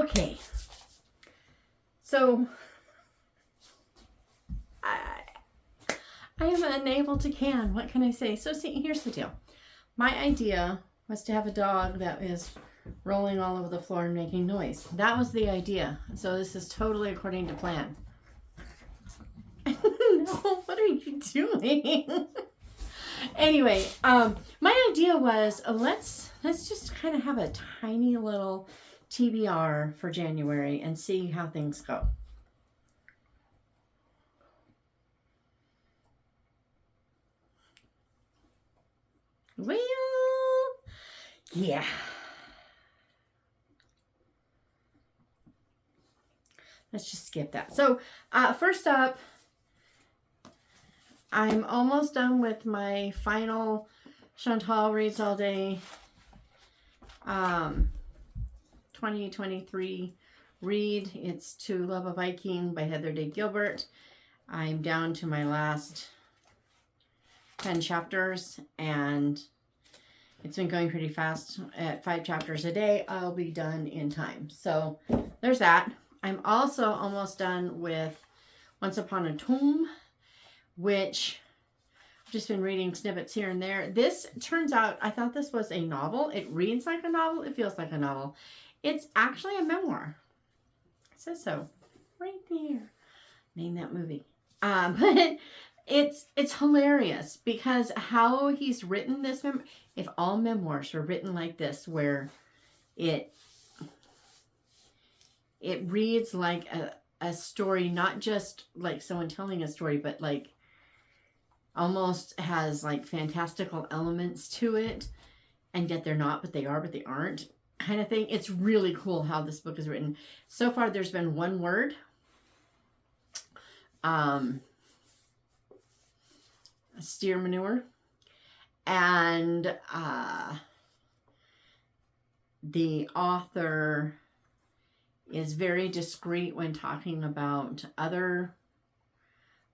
Okay. So, I am unable to can. What can I say? So, see, here's the deal. My idea was to have a dog that is rolling all over the floor and making noise. That was the idea. So, this is totally according to plan. No, what are you doing? Anyway, my idea was let's just kind of have a tiny little TBR for January and see how things go. Well, yeah. Let's just skip that. So, first up, I'm almost done with my final Chantal Reads All Day 2023 read. It's To Love a Viking by Heather Day Gilbert. I'm down to my last 10 chapters, and it's been going pretty fast. At 5 chapters a day, I'll be done in time. So there's that. I'm also almost done with Once Upon a Tomb, which I've just been reading snippets here and there. This turns out, I thought this was a novel. It reads like a novel. It feels like a novel. It's actually a memoir. It says so right there. Name that movie. But it's hilarious because how he's written this memoir. If all memoirs were written like this, where it reads like a story, not just like someone telling a story, but like almost has like fantastical elements to it, and yet they're not, but they are, but they aren't, kind of thing. It's really cool how this book is written. So far, there's been one word. Steer manure. And the author is very discreet when talking about other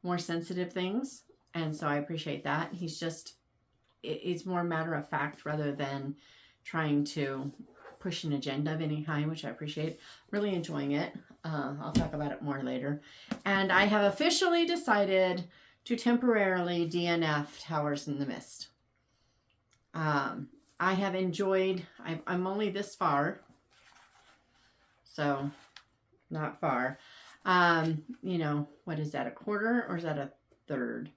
more sensitive things. And so I appreciate that. He's just, it's more matter of fact rather than trying to push an agenda of any kind, which I appreciate. Really enjoying it. I'll talk about it more later. And I have officially decided to temporarily DNF Towers in the Mist. I have enjoyed, I'm only this far, so not far. You know, what is that, a quarter or is that a third?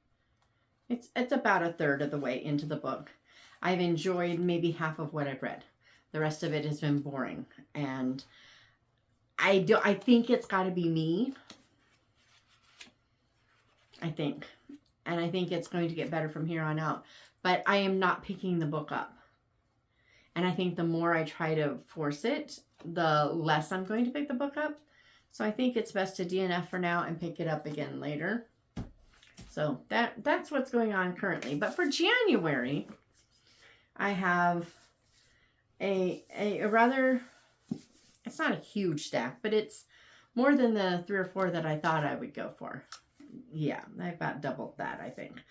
It's about a third of the way into the book. I've enjoyed maybe half of what I've read. The rest of it has been boring, and I think it's got to be me. I think it's going to get better from here on out. But I am not picking the book up. And I think the more I try to force it, the less I'm going to pick the book up. So I think it's best to DNF for now and pick it up again later. So that's what's going on currently. But for January, I have a rather, it's not a huge stack, but it's more than the 3 or 4 that I thought I would go for. Yeah, I about doubled that, I think.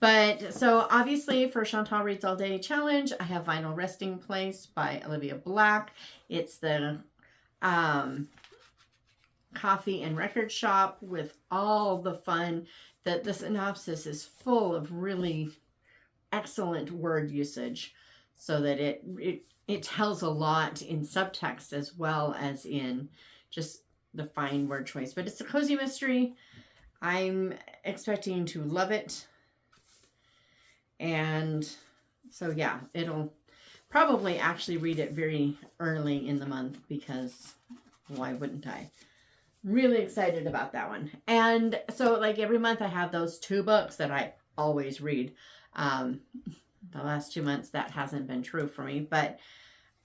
But so obviously for Chantal Reads All Day Challenge, I have Vinyl Resting Place by Olivia Black. It's the coffee and record shop with all the fun. The synopsis is full of really excellent word usage, so that it tells a lot in subtext as well as in just the fine word choice. But it's a cozy mystery. I'm expecting to love it. And so, yeah, it'll probably actually read it very early in the month because why wouldn't I? Really excited about that one. And so, like, every month I have those 2 books that I always read. The last 2 months, that hasn't been true for me, but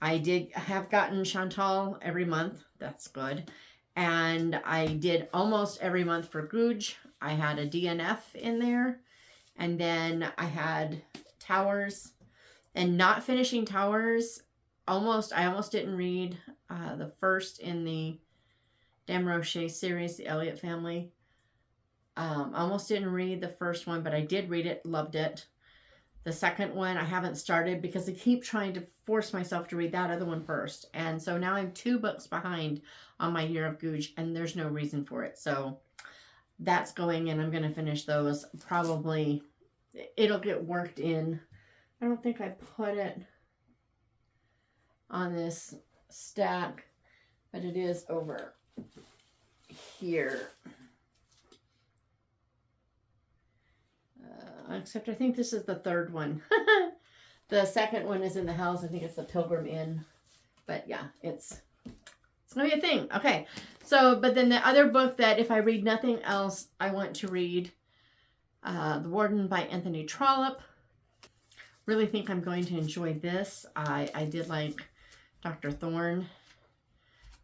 I have gotten Chantal every month. That's good. And I did almost every month for Googe. I had a DNF in there. And then I had Towers. And not finishing Towers, I almost didn't read the first in the Desrochers series, the Elliott family. Almost didn't read the first one, but I did read it, loved it. The second one I haven't started because I keep trying to force myself to read that other one first. And so now I'm 2 books behind on my Year of Googe, and there's no reason for it. So that's going, and I'm going to finish those. Probably it'll get worked in. I don't think I put it on this stack, but it is over here. Except I think this is the third one. The second one is in the house. I think it's the Pilgrim Inn. But yeah, it's gonna be a thing. Okay, so but then the other book that if I read nothing else, I want to read The Warden by Anthony Trollope. Really think I'm going to enjoy this. I did like Dr. Thorne,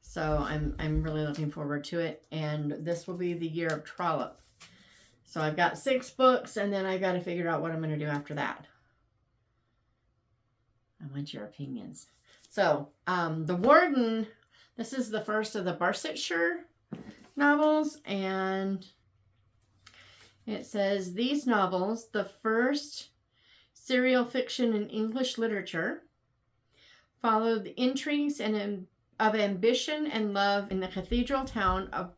so I'm really looking forward to it. And this will be the year of Trollope. So I've got 6 books, and then I got to figure out what I'm going to do after that. I want your opinions. So, The Warden, this is the first of the Barsetshire novels, and it says, these novels, the first serial fiction in English literature, follow the intrigues of ambition and love in the cathedral town of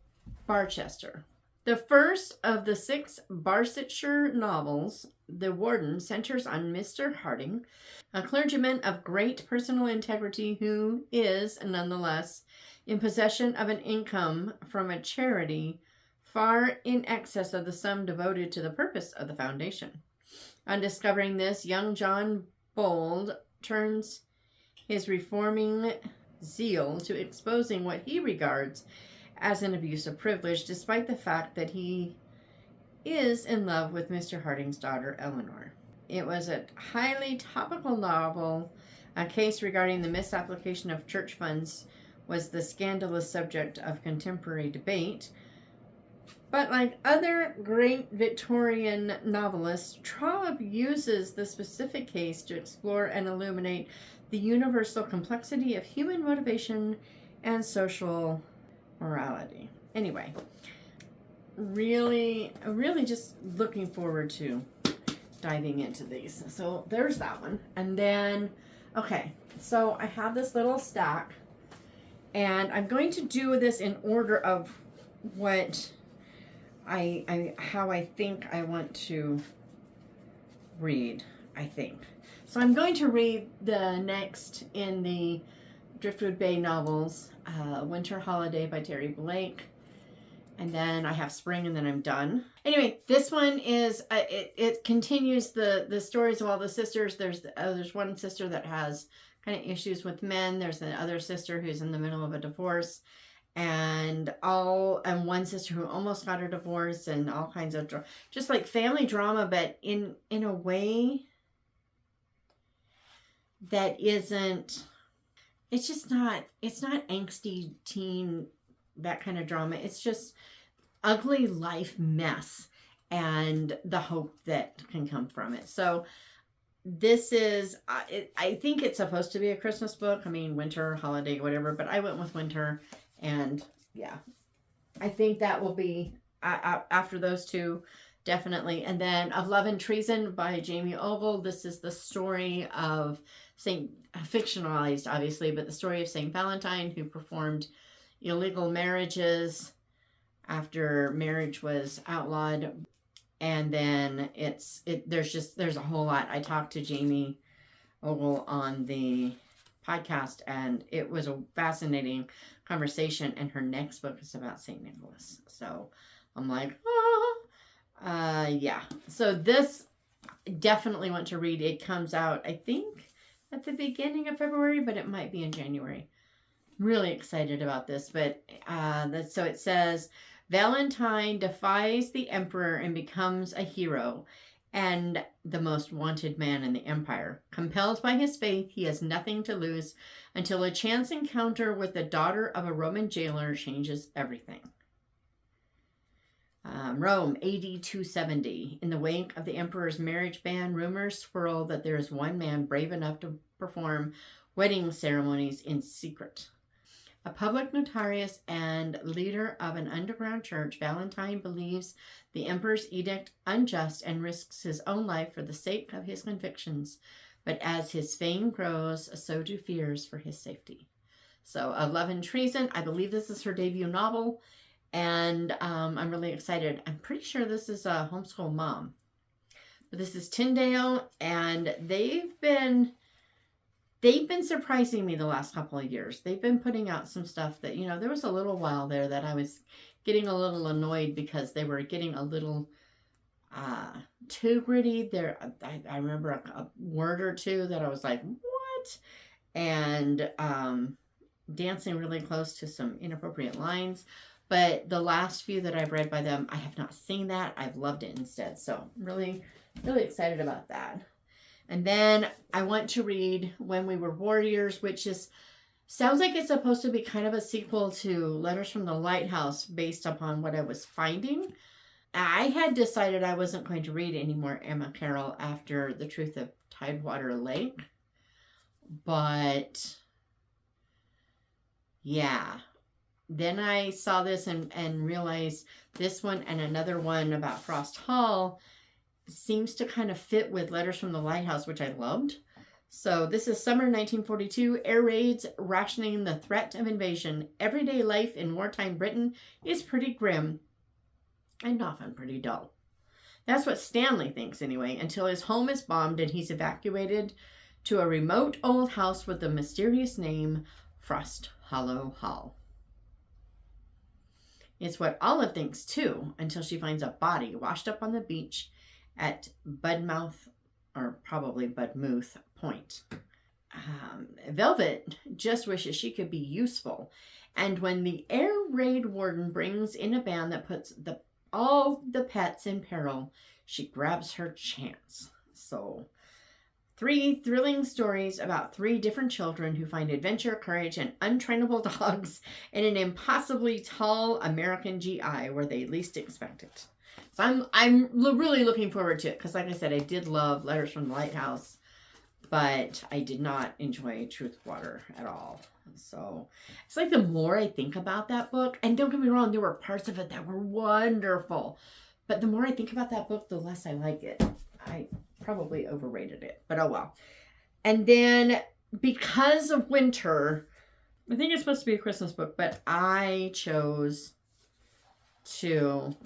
Barchester. The first of the 6 Barsetshire novels, The Warden, centers on Mr. Harding, a clergyman of great personal integrity who is, nonetheless, in possession of an income from a charity far in excess of the sum devoted to the purpose of the foundation. On discovering this, young John Bold turns his reforming zeal to exposing what he regards as an abuse of privilege, despite the fact that he is in love with Mr. Harding's daughter, Eleanor. It was a highly topical novel. A case regarding the misapplication of church funds was the scandalous subject of contemporary debate. But like other great Victorian novelists, Trollope uses the specific case to explore and illuminate the universal complexity of human motivation and social morality. Anyway, really just looking forward to diving into these. So there's that one. And then, okay, so I have this little stack, and I'm going to do this in order of what how I think I want to read, I think. So I'm going to read the next in the Driftwood Bay novels, Winter Holiday by Terry Blake, and then I have Spring, and then I'm done. Anyway, this one is it continues the stories of all the sisters. There's one sister that has kind of issues with men. There's the other sister who's in the middle of a divorce, and one sister who almost got a divorce, and all kinds of just like family drama, but in a way that isn't. It's not angsty teen, that kind of drama. It's just ugly life mess and the hope that can come from it. So this is, I think it's supposed to be a Christmas book. I mean, winter, holiday, whatever, but I went with winter, and yeah, I think that will be after those 2, definitely. And then Of Love and Treason by Jamie Ogle. This is the story of fictionalized, obviously, but the story of St. Valentine, who performed illegal marriages after marriage was outlawed. And then there's a whole lot. I talked to Jamie Ogle on the podcast, and it was a fascinating conversation. And her next book is about St. Nicholas. So I'm like, yeah. So this definitely want to read. It comes out, I think, at the beginning of February, but it might be in January. Really excited about this. But so it says, Valentine defies the emperor and becomes a hero and the most wanted man in the empire. Compelled by his faith, he has nothing to lose until a chance encounter with the daughter of a Roman jailer changes everything. Rome, AD 270. In the wake of the emperor's marriage ban, rumors swirl that there is one man brave enough to perform wedding ceremonies in secret. A public notarius and leader of an underground church, Valentine believes the emperor's edict unjust and risks his own life for the sake of his convictions. But as his fame grows, so do fears for his safety. So, Of Love and Treason, I believe this is her debut novel, and I'm really excited. I'm pretty sure this is a homeschool mom. But this is Tyndale, and they've been surprising me the last couple of years. They've been putting out some stuff that, there was a little while there that I was getting a little annoyed because they were getting a little too gritty. I remember a word or two that I was like, what? And dancing really close to some inappropriate lines. But the last few that I've read by them, I have not seen that. I've loved it instead. So I'm really, really excited about that. And then I want to read When We Were Warriors, which sounds like it's supposed to be kind of a sequel to Letters from the Lighthouse based upon what I was finding. I had decided I wasn't going to read any more Emma Carroll after The Truth of Tidewater Lake. But yeah, then I saw this and realized this one and another one about Frost Hall seems to kind of fit with Letters from the Lighthouse, which I loved. So this is summer 1942. Air raids rationing the threat of invasion. Everyday life in wartime Britain is pretty grim and often pretty dull. That's what Stanley thinks anyway, until his home is bombed and he's evacuated to a remote old house with the mysterious name Frost Hollow Hall. It's what Olive thinks too, until she finds a body washed up on the beach at Budmouth, or probably Budmouth Point. Velvet just wishes she could be useful. And when the air raid warden brings in a band that puts all the pets in peril, she grabs her chance. So, 3 thrilling stories about 3 different children who find adventure, courage, and untrainable dogs in an impossibly tall American GI where they least expect it. So I'm really looking forward to it because, like I said, I did love Letters from the Lighthouse, but I did not enjoy Truth Water at all. So it's like the more I think about that book, and don't get me wrong, there were parts of it that were wonderful, but the more I think about that book, the less I like it. I probably overrated it, but oh well. And then because of winter, I think it's supposed to be a Christmas book, but I chose to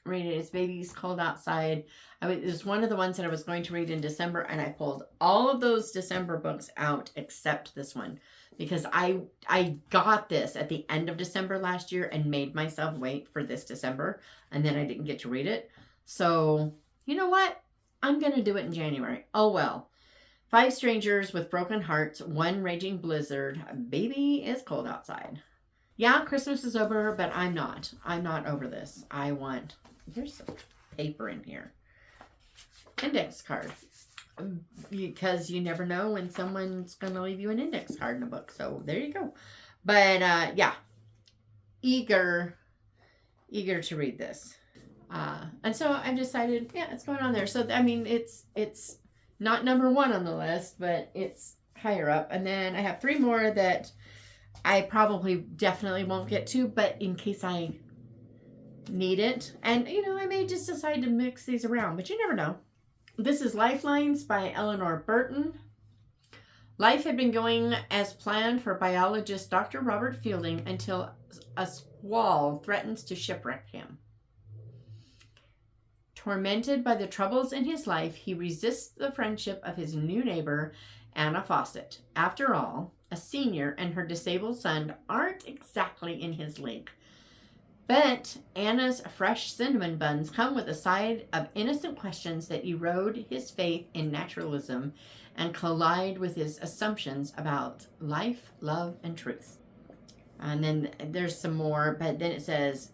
read it. It's Baby's Cold Outside. It was one of the ones that I was going to read in December, and I pulled all of those December books out except this one because I got this at the end of December last year and made myself wait for this December, and then I didn't get to read it. So, you know what? I'm going to do it in January. Oh well. 5 strangers with broken hearts, 1 raging blizzard. Baby is cold outside. Yeah, Christmas is over, but I'm not. I'm not over this. Here's some paper in here. Index card. Because you never know when someone's going to leave you an index card in a book. So there you go. But yeah, eager to read this. And so I've decided, yeah, it's going on there. So, I mean, it's not number 1 on the list, but it's higher up. And then I have 3 more that I probably definitely won't get to, but in case I need it. And, I may just decide to mix these around, but you never know. This is Lifelines by Eleanor Burton. Life had been going as planned for biologist Dr. Robert Fielding until a squall threatens to shipwreck him. Tormented by the troubles in his life, he resists the friendship of his new neighbor, Anna Fawcett. After all, a senior and her disabled son aren't exactly in his league. But Anna's fresh cinnamon buns come with a side of innocent questions that erode his faith in naturalism and collide with his assumptions about life, love, and truth. And then there's some more, but then it says,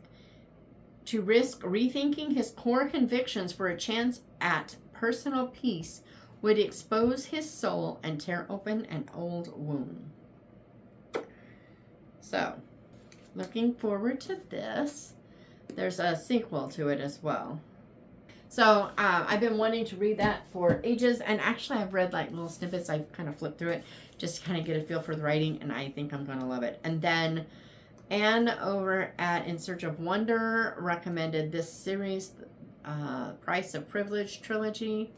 to risk rethinking his core convictions for a chance at personal peace would expose his soul and tear open an old wound. So, looking forward to this. There's a sequel to it as well. So I've been wanting to read that for ages, and actually I've read like little snippets. I've kind of flipped through it just to kind of get a feel for the writing, and I think I'm going to love it. And then Anne over at In Search of Wonder recommended this series, Price of Privilege trilogy.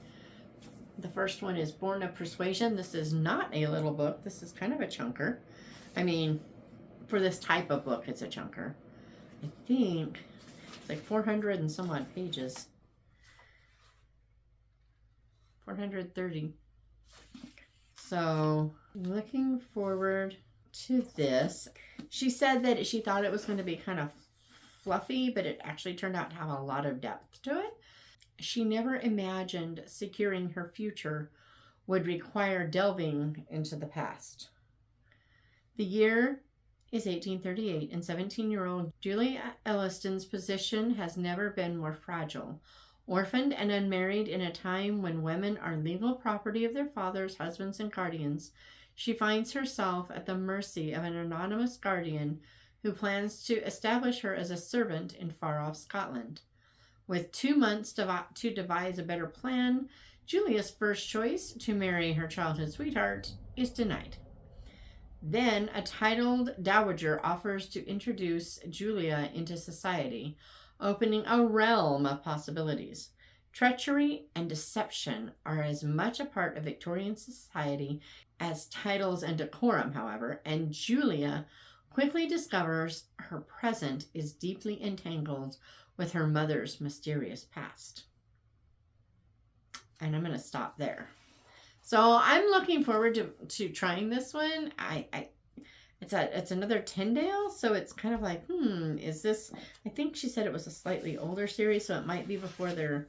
The first one is Born of Persuasion. This is not a little book. This is kind of a chunker. I mean, for this type of book, it's a chunker. I think it's like 400 and some odd pages. 430. So, looking forward to this. She said that she thought it was going to be kind of fluffy, but it actually turned out to have a lot of depth to it. She never imagined securing her future would require delving into the past. The year is 1838, and 17-year-old Julia Elliston's position has never been more fragile. Orphaned and unmarried in a time when women are legal property of their fathers, husbands, and guardians, she finds herself at the mercy of an anonymous guardian who plans to establish her as a servant in far-off Scotland. With 2 months to devise a better plan, Julia's first choice, to marry her childhood sweetheart, is denied. Then a titled dowager offers to introduce Julia into society, opening a realm of possibilities. Treachery and deception are as much a part of Victorian society as titles and decorum, however, and Julia quickly discovers her present is deeply entangled with her mother's mysterious past. And I'm going to stop there. So I'm looking forward to trying this one. It's another Tyndale, so it's kind of like, is this? I think she said it was a slightly older series, so it might be before they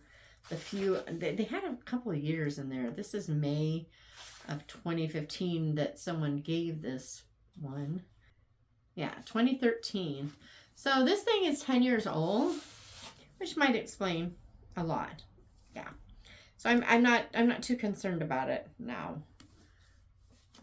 had a couple of years in there. This is May of 2015 that someone gave this one. Yeah, 2013. So this thing is 10 years old, which might explain a lot. Yeah. So I'm not too concerned about it now.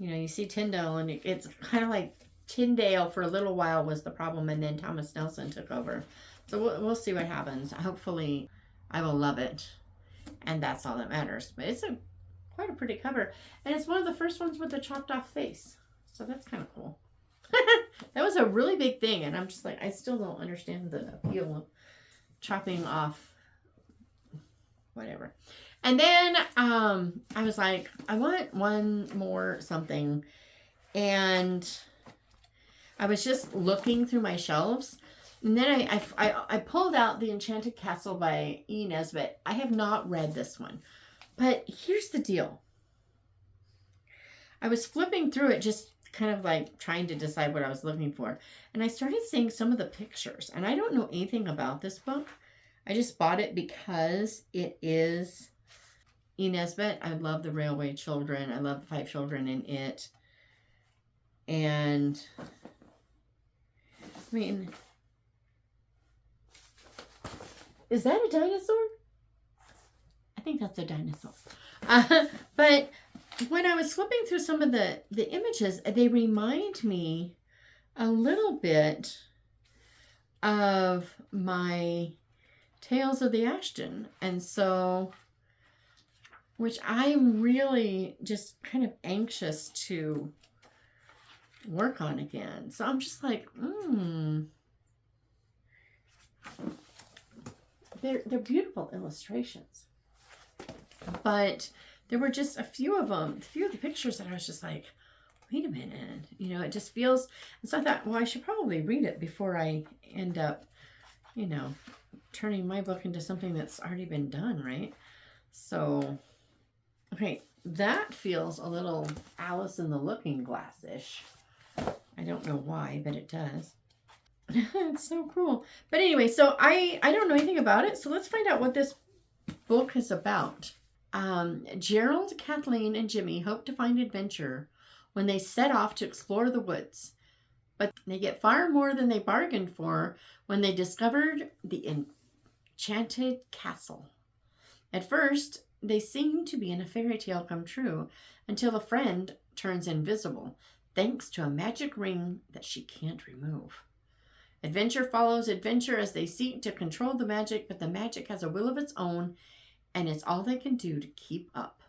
You know, you see Tyndale, and it's kind of like Tyndale for a little while was the problem, and then Thomas Nelson took over. So we'll see what happens. Hopefully, I will love it, and that's all that matters. But it's quite a pretty cover, and it's one of the first ones with the chopped off face. So that's kind of cool. That was a really big thing, and I'm just like, I still don't understand the appeal of chopping off whatever. And then I was like, I want one more something. And I was just looking through my shelves. And then I pulled out The Enchanted Castle by E. Nesbit. I have not read this one. But here's the deal. I was flipping through it, just kind of like trying to decide what I was looking for. And I started seeing some of the pictures. And I don't know anything about this book. I just bought it because it is E. Nesbit. I love The Railway Children. I love the 5 children in it. And I mean, is that a dinosaur? I think that's a dinosaur. But when I was flipping through some of the images, they remind me a little bit of my Tales of the Ashton. And so, which I'm really just kind of anxious to work on again. So I'm just like, they're beautiful illustrations. But there were just a few of the pictures that I was just like, wait a minute. You know, it just feels, and so I thought, well, I should probably read it before I end up, you know, turning my book into something that's already been done, right? So, okay, that feels a little Alice in the Looking Glass-ish. I don't know why, but it does. It's so cool. But anyway, so I don't know anything about it, so let's find out what this book is about. Gerald, Kathleen, and Jimmy hope to find adventure when they set off to explore the woods. But they get far more than they bargained for when they discovered the enchanted castle. At first, they seem to be in a fairy tale come true until a friend turns invisible, thanks to a magic ring that she can't remove. Adventure follows adventure as they seek to control the magic, but the magic has a will of its own, and it's all they can do to keep up.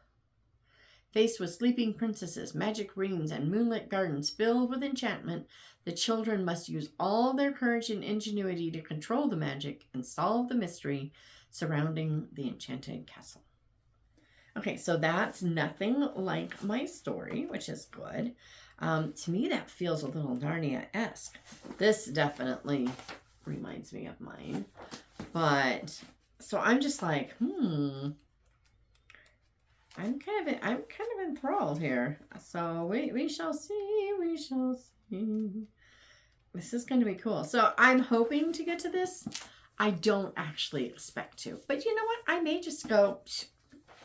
Faced with sleeping princesses, magic rings, and moonlit gardens filled with enchantment, the children must use all their courage and ingenuity to control the magic and solve the mystery surrounding the enchanted castle. Okay, so that's nothing like my story, which is good. To me, that feels a little Narnia-esque. This definitely reminds me of mine. But, so I'm just like, I'm kind of enthralled here. So we shall see, we shall see. This is going to be cool. So I'm hoping to get to this. I don't actually expect to. But you know what? I may just go,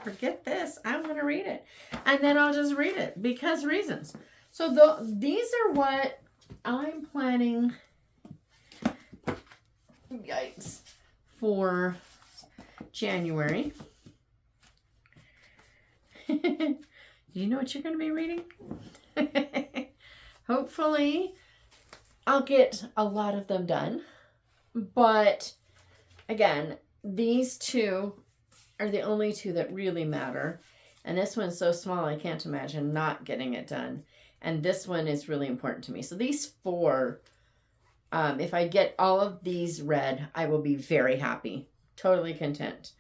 forget this. I'm going to read it. And then I'll just read it because reasons. So these are what I'm planning, yikes, for January. Do you know what you're going to be reading? Hopefully, I'll get a lot of them done. But, again, these two are the only two that really matter. And this one's so small, I can't imagine not getting it done. And this one is really important to me. So these four, if I get all of these read, I will be very happy. Totally content.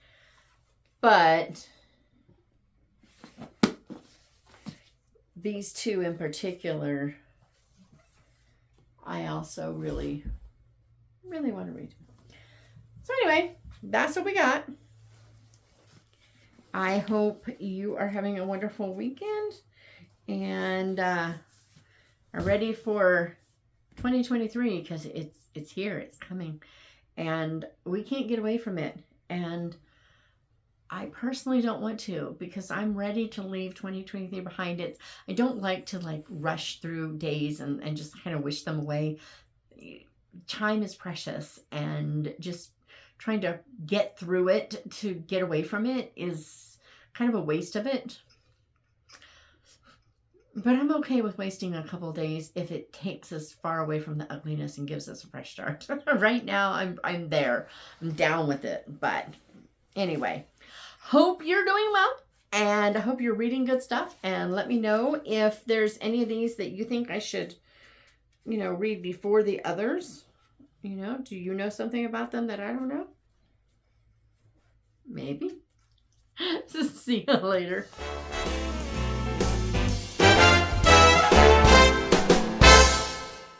But these two in particular, I also really, really want to read. So anyway, that's what we got. I hope you are having a wonderful weekend and are ready for 2023 because it's here, it's coming, and we can't get away from it. And I personally don't want to because I'm ready to leave 2023 behind it. I don't like to rush through days and just kind of wish them away. Time is precious, and just trying to get through it to get away from it is kind of a waste of it. But I'm okay with wasting a couple days if it takes us far away from the ugliness and gives us a fresh start. Right now, I'm there. I'm down with it. But anyway, hope you're doing well, and I hope you're reading good stuff. And let me know if there's any of these that you think I should, read before the others. Do you know something about them that I don't know? Maybe. See you later.